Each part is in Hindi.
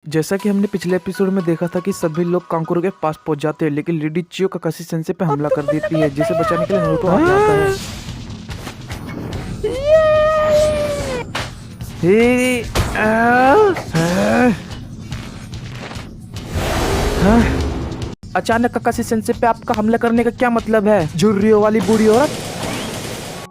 जैसा कि हमने पिछले एपिसोड में देखा था कि सभी लोग कांकुरो के पास पहुंच जाते हैं, लेकिन लेडी चियो काकाशी सेंसे पे हमला कर देती है, जिसे बचाने के लिए नारुतो आगे आता है। अचानक काकाशी सेंसे पे आपका हमला करने का क्या मतलब है? जो रियो वाली बूढ़ी औरत,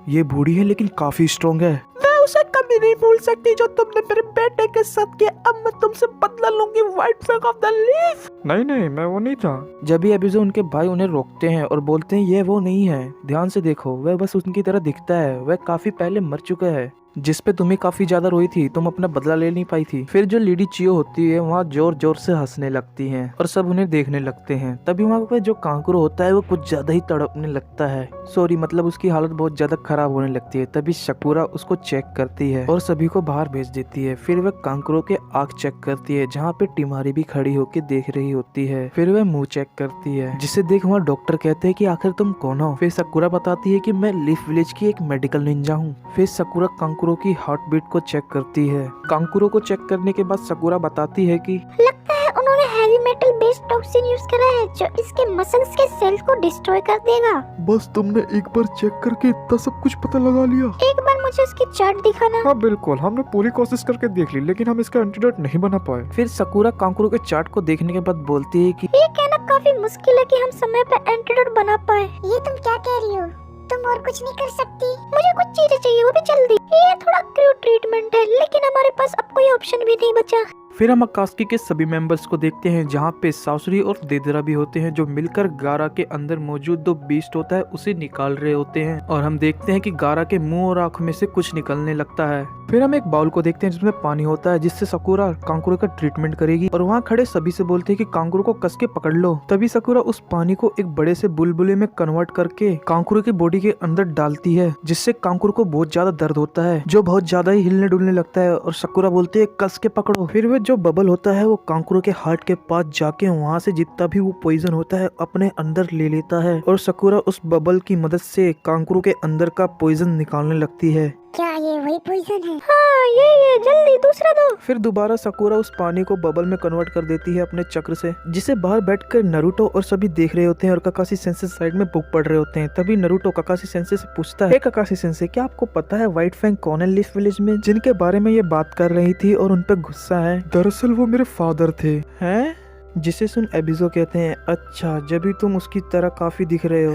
ये बूढ़ी है लेकिन काफी स्ट्रॉन्ग है। मैं उसे कभी नहीं भूल सकती जो तुमने मेरे बेटे के साथ किया। अब मैं तुमसे बदला लूंगी, White Fang of the Leaf. नहीं, मैं वो नहीं था। जब भी अभी उनके भाई उन्हें रोकते हैं और बोलते हैं ये वो नहीं है, ध्यान से देखो, वह बस उनकी तरह दिखता है, वह काफी पहले मर चुका है, जिस पे तुम्हें काफी ज्यादा रोई थी, तुम अपना बदला ले नहीं पाई थी। फिर जो लेडी चियो होती है वहाँ जोर जोर से हंसने लगती हैं और सब उन्हें देखने लगते हैं। तभी वहाँ पे जो कांकुरो होता है वो कुछ ज्यादा ही तड़पने लगता है, सॉरी मतलब उसकी हालत बहुत ज्यादा खराब होने लगती है। तभी शकुरा उसको चेक करती है और सभी को बाहर भेज देती है। फिर वह कांकुरो के आँख चेक करती है जहाँ पे टिमारी भी खड़ी होकर देख रही होती है। फिर वह मुँह चेक करती है, जिसे देख वहाँ डॉक्टर कहते हैं कि आखिर तुम कौन हो। फिर शकुरा बताती है कि मैं लीफ विलेज की एक मेडिकल निंजा हूँ। फिर शकुरा कांकुरो की हार्ट बीट को चेक करती है। कांकुरो को चेक करने के बाद शकुरा बताती है कि लगता है उन्होंने heavy metal based toxin use करा है जो इसके मसल्स के सेल्स को डिस्ट्रॉय कर देगा। बस तुमने एक बार चेक करके इतना सब कुछ पता लगा लिया? एक बार मुझे उसकी चार्ट दिखाना। हाँ बिल्कुल, हमने पूरी कोशिश करके देख ली लेकिन हम इसका एंटीडोट नहीं बना पाए। फिर शकुरा कांकुरो के चार्ट को देखने के बाद बोलती है कि ये कहना काफी मुश्किल है कि हम समय पे एंटीडोट बना पाए। ये तुम क्या कह रही हो? तुम और कुछ नहीं कर सकती? मुझे कुछ चीजें चाहिए, वो भी जल्दी। ये थोड़ा क्रूड ट्रीटमेंट है लेकिन हमारे पास अब कोई ऑप्शन भी नहीं बचा। फिर हम अकास्की के सभी मेंबर्स को देखते हैं जहाँ पे सासुरी और देदरा भी होते हैं, जो मिलकर गारा के अंदर मौजूद दो बीस्ट होता है उसे निकाल रहे होते हैं। और हम देखते हैं कि गारा के मुंह और आंखों में से कुछ निकलने लगता है। फिर हम एक बाउल को देखते हैं जिसमें पानी होता है, जिससे शकुरा कांकुरो का ट्रीटमेंट करेगी। और वहाँ खड़े सभी से बोलते हैं कि कांकुरो को कस के पकड़ लो। तभी शकुरा उस पानी को एक बड़े से बुलबुले में कन्वर्ट करके कांकुरो की बॉडी के अंदर डालती है, जिससे कांकुरो को बहुत ज्यादा दर्द होता है, जो बहुत ज्यादा ही हिलने डुलने लगता है। और शकुरा बोलते है कस के पकड़ो। फिर वह जो बबल होता है वो कांकुरो के हार्ट के पास जाके वहाँ से जितना भी वो पॉइजन होता है अपने अंदर ले लेता है। और शकुरा उस बबल की मदद से कांकुरो के अंदर का पॉइजन निकालने लगती है। क्या ये वही पॉइजन है? हाँ ये जल्दी दूसरा दो। फिर दोबारा शकुरा उस पानी को बबल में कन्वर्ट कर देती है अपने चक्र से, जिसे बाहर बैठकर नारुतो और सभी देख रहे होते हैं और काकाशी सेंसे साइड में बुक पढ़ रहे होते हैं। तभी नारुतो काकाशी सेंसे से पूछता है, काकाशी सेंसे क्या आपको पता है व्हाइट फैंग कौन है लीफ विलेज में, जिनके बारे में ये बात कर रही थी और उन पे गुस्सा है? दरअसल वो मेरे फादर थे। हैं? जिसे सुन एबिजो कहते हैं, अच्छा जब भी तुम उसकी तरह काफी दिख रहे हो।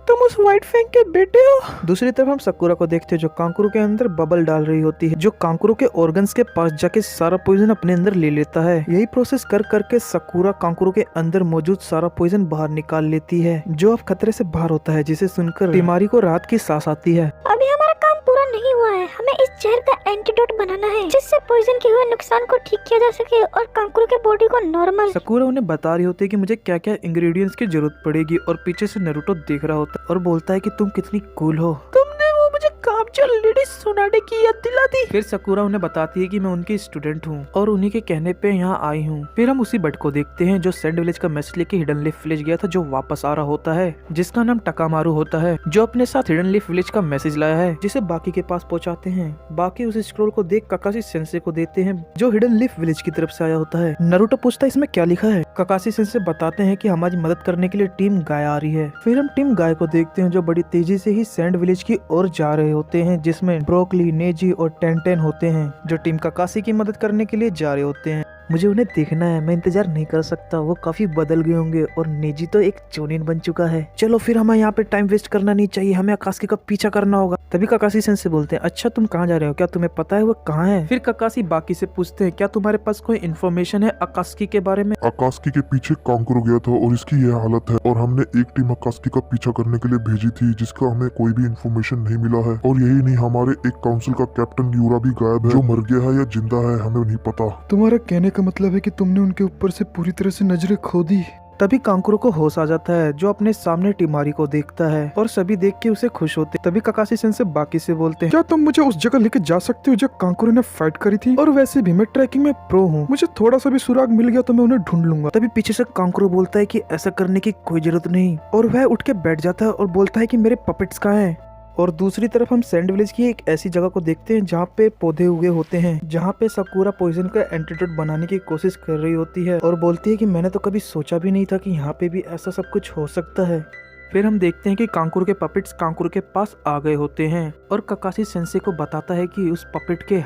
तुम उस व्हाइट फैंग के बेटे हो? दूसरी तरफ हम शकुरा को देखते हैं जो कांकुरो के अंदर बबल डाल रही होती है, जो कांकुरो के ऑर्गन्स के पास जाके सारा पॉइजन अपने अंदर ले लेता है। यही प्रोसेस कर करके शकुरा कांकुरो के अंदर मौजूद सारा पॉइजन बाहर निकाल लेती है, जो अब खतरे से बाहर होता है, जिसे सुनकर टिमारी को रात की सांस आती है। अभी हमारा काम पूरा नहीं हुआ है, हमें इस जहर का एंटीडोट बनाना है जिससे पॉइजन के हुए नुकसान को ठीक किया जा सके और कांकुरो के बॉडी को नॉर्मल। शकुरा उन्हें बता रही होती है कि मुझे क्या क्या इंग्रेडिएंट्स की जरूरत पड़ेगी, और पीछे से नारुतो देख रहा होता है और बोलता है कि तुम कितनी कूल हो, तुमने वो मुझे कामचोर लेडी सुनाने की याद दिला दी। फिर शकुरा उन्हें बताती है कि मैं उनकी स्टूडेंट हूँ और उन्हीं के कहने पे यहाँ आई हूँ। फिर हम उसी बट को देखते हैं जो सैंड विलेज का मैसेज लेके हिडन लीफ विलेज गया था, जो वापस आ रहा होता है, जिसका नाम टकामारू होता है, जो अपने साथ हिडन लीफ विलेज का मैसेज लाया है, जिसे बाकी के पास पहुँचाते हैं। बाकी उस स्क्रोल को देख काकाशी सेंसे को देते हैं, जो हिडन लीफ विलेज की तरफ से आया होता है। नारुतो पूछता है इसमें क्या लिखा है? काकाशी सेंसे बताते हैं कि हमारी मदद करने के लिए टीम गाय आ रही है। फिर हम टीम गाय को देखते हैं जो बड़ी तेजी से ही सैंड विलेज की ओर जा रहे होते हैं, जिसमें ब्रोकली, नेजी और टेंटेन होते हैं, जो टीम काकाशी की मदद करने के लिए जा रहे होते हैं। मुझे उन्हें देखना है, मैं इंतजार नहीं कर सकता, वो काफी बदल गए होंगे और नेजी तो एक चोनिन बन चुका है। चलो फिर हमें यहाँ पे टाइम वेस्ट करना नहीं चाहिए, हमें अकाशी का पीछा करना होगा। तभी काकाशी सेंसे बोलते हैं, अच्छा तुम कहाँ जा रहे हो, क्या तुम्हें पता है वो कहाँ है? फिर काकाशी बाकी से पूछते हैं, क्या तुम्हारे पास कोई इन्फॉर्मेशन है अकाशी के बारे में? अकास्की के पीछे कांकुरो गया था और इसकी यह हालत है, और हमने एक टीम अकास्की का पीछा करने के लिए भेजी थी जिसका हमें कोई भी इन्फॉर्मेशन नहीं मिला है। और यही नहीं, हमारे एक काउंसिल का कैप्टन यूरा भी गायब है, जो मर गया है या जिंदा है हमें नहीं पता। तुम्हारा कहने का मतलब है कि तुमने उनके ऊपर से पूरी तरह से नजरें खो दी? तभी कांकुरो को होश आ जाता है, जो अपने सामने टिमारी को देखता है और सभी देख के उसे खुश होते। तभी काकाशी सेंसे बाकी से बोलते हैं, क्या तुम मुझे उस जगह लेके जा सकते हो जब कांकुरो ने फाइट करी थी? और वैसे भी मैं ट्रैकिंग में प्रो हूँ, मुझे थोड़ा सा भी सुराग मिल गया तो मैं उन्हें ढूंढ लूंगा। तभी पीछे से कांकुरो बोलता है कि ऐसा करने की कोई जरूरत नहीं, और वह उठ के बैठ जाता है और बोलता है कि मेरे पपेट्स कहाँ हैं? और दूसरी तरफ हम सैंड विलेज की एक ऐसी जगह को देखते हैं जहाँ पे पौधे उगे होते हैं, जहाँ पे साकुरा पॉइजन का एंटीडोट बनाने की कोशिश कर रही होती है और बोलती है कि मैंने तो कभी सोचा भी नहीं था कि यहाँ पे भी ऐसा सब कुछ हो सकता है। फिर हम देखते हैं कि कांकुर के पपेट्स कांकुर के पास आ गए होते हैं और ककाशी सेंसे को बताता है कि उस पपेट के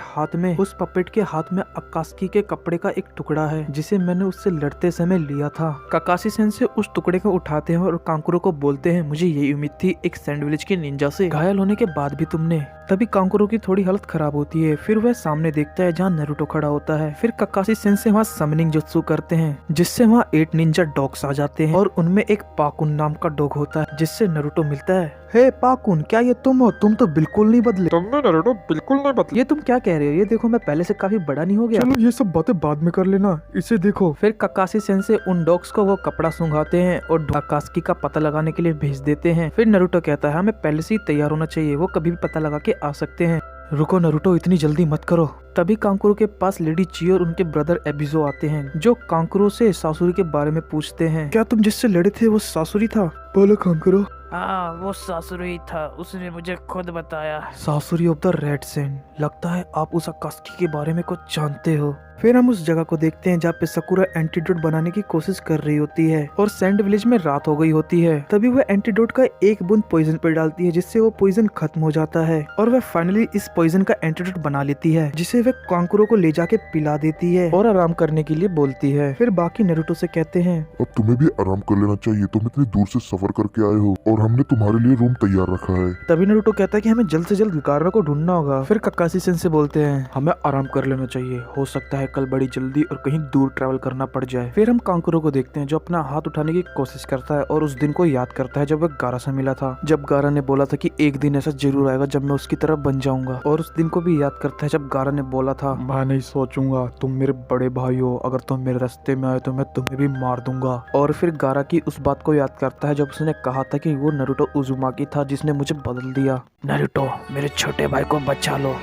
हाथ में अकास्की के कपड़े का एक टुकड़ा है जिसे मैंने उससे लड़ते समय लिया था। ककाशी सेंसे उस टुकड़े को उठाते हैं और कांकुरो को बोलते हैं, मुझे यही उम्मीद थी एक सैंडविच के निंजा से घायल होने के बाद भी तुमने। तभी कांकुरो की थोड़ी हालत खराब होती है। फिर वह सामने देखता है जहाँ नरूटो खड़ा होता है। फिर ककाशी सेंसे वहाँ समनिंग जुत्सु करते हैं जिससे वहाँ 8 निंजा डॉग्स आ जाते हैं और उनमें एक पाकुन नाम का डॉग होता है जिससे नरूटो मिलता है। हे पाकुन, क्या ये तुम हो? तुम तो बिल्कुल नहीं बदले। तुमने नारुतो बिल्कुल नहीं बदले। ये तुम क्या कह रहे हो? ये देखो मैं पहले से काफी बड़ा नहीं हो गया? चलो ये सब बातें बाद में कर लेना, इसे देखो। फिर ककाशी सेंसे उन डॉग्स को वो कपड़ा सुंघाते हैं और अकास्की का पता लगाने के लिए भेज देते हैं। फिर नरूटो कहता है हमें पहले से ही तैयार होना चाहिए, वो कभी भी पता लगा के आ सकते हैं। रुको नरूटो, इतनी जल्दी मत करो। तभी कांकुरो के पास लेडी ची और उनके ब्रदर एबिजो आते हैं जो कांकुरो से सासुरी के बारे में पूछते हैं। क्या तुम जिससे लड़े थे वो सासुरी था? बोलो कांकुरो। हाँ, वो सासुरी था, उसने मुझे खुद बताया। सासुरी ऑफ द रेड सैंड, लगता है आप उस अकास्की के बारे में कुछ जानते हो। फिर हम उस जगह को देखते हैं जहाँ पे साकुरा एंटीडोट बनाने की कोशिश कर रही होती है और सैंड विलेज में रात हो गई होती है। तभी वह एंटीडोट का एक बूंद पॉइजन पर डालती है जिससे वो पॉइजन खत्म हो जाता है और वह फाइनली इस पॉइजन का एंटीडोट बना लेती है जिसे वह कांकुरो को ले जाके पिला देती है और आराम करने के लिए बोलती है। फिर बाकी नरूटो से कहते हैं अब तुम्हें भी आराम कर लेना चाहिए, तुम इतनी दूर से सफर करके आए हो और हमने तुम्हारे लिए रूम तैयार रखा है। तभी नरूटो कहता है कि हमें जल्द से जल्द गारा को ढूंढना होगा। फिर ककाशी सेंसे बोलते हैं हमें आराम कर लेना चाहिए, हो सकता है कल बड़ी जल्दी और कहीं दूर ट्रैवल करना पड़ जाए। फिर हम कांकुरो को देखते हैं जो अपना हाथ उठाने की कोशिश करता है और उस दिन को याद करता है जब वह गारा से मिला था, जब गारा ने बोला था कि एक दिन ऐसा जरूर आएगा जब मैं उसकी तरह बन जाऊंगा। और उस दिन को भी याद करता है जब गारा ने बोला था मैं नहीं सोचूंगा, तुम मेरे बड़े भाई हो, अगर तुम मेरे रास्ते में आए तो मैं तुम्हें भी मार दूंगा। और फिर गारा की उस बात को याद करता है जब उसने कहा था कि वो नरूटो उजुमाकी था जिसने मुझे बदल दिया। नरूटो, मेरे छोटे भाई को बचा लो,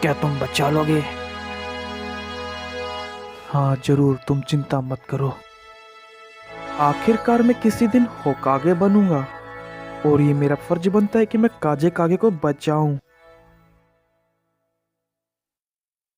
क्या तुम बचा लोगे? हाँ जरूर, तुम चिंता मत करो। आखिरकार मैं किसी दिन होकागे बनूंगा और ये मेरा फर्ज बनता है कि मैं काजे कागे को बचाऊं।